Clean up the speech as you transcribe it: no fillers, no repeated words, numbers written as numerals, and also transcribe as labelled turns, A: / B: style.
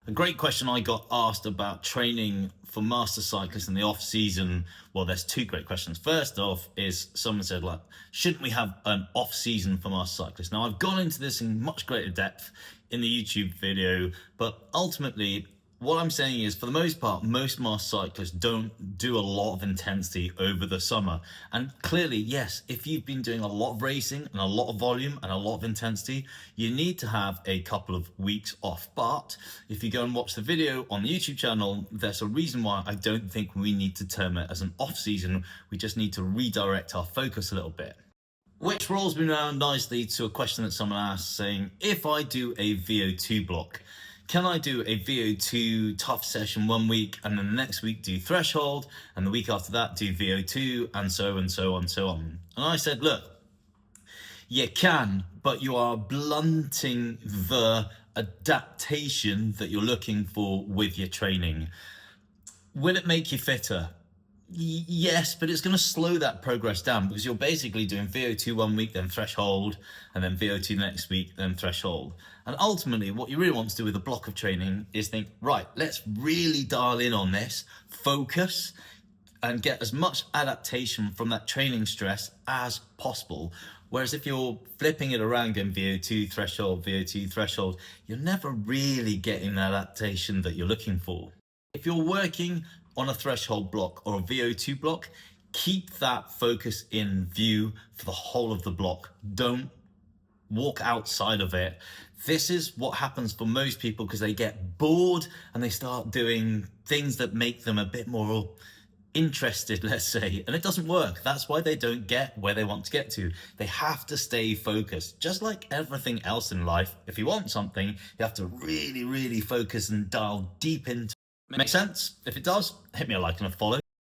A: A great question I got asked about training for master cyclists in the off season. Well, there's two great questions. First off is someone said, like, shouldn't we have an off season for master cyclists? Now, I've gone into this in much greater depth in the YouTube video, but ultimately what I'm saying is, for the most part, most master cyclists don't do a lot of intensity over the summer. And clearly, yes, if you've been doing a lot of racing and a lot of volume and a lot of intensity, you need to have a couple of weeks off. But if you go and watch the video on the YouTube channel, there's a reason why I don't think we need to term it as an off season. We just need to redirect our focus a little bit. Which rolls me around nicely to a question that someone asked, saying, if I do a Vo2 block, can I do a Vo2 tough session 1 week and then the next week do threshold and the week after that do Vo2 and so and so on, so on? And I said, look, you can, but you are blunting the adaptation that you're looking for with your training. Will it make you fitter? Yes, but it's going to slow that progress down, because you're basically doing Vo2 1 week, then threshold, and then Vo2 next week, then threshold. And ultimately, what you really want to do with a block of training is think, right, let's really dial in on this, focus, and get as much adaptation from that training stress as possible. Whereas if you're flipping it around, going Vo2 threshold, you're never really getting that adaptation that you're looking for. If you're working on a threshold block or a Vo2 block, keep that focus in view for the whole of the block. Don't walk outside of it. This is what happens for most people, because they get bored and they start doing things that make them a bit more interested, let's say, and it doesn't work. That's why they don't get where they want to get to. They have to stay focused. Just like everything else in life, if you want something, you have to really, really focus and dial deep into. Make sense? If it does, hit me a like and a follow.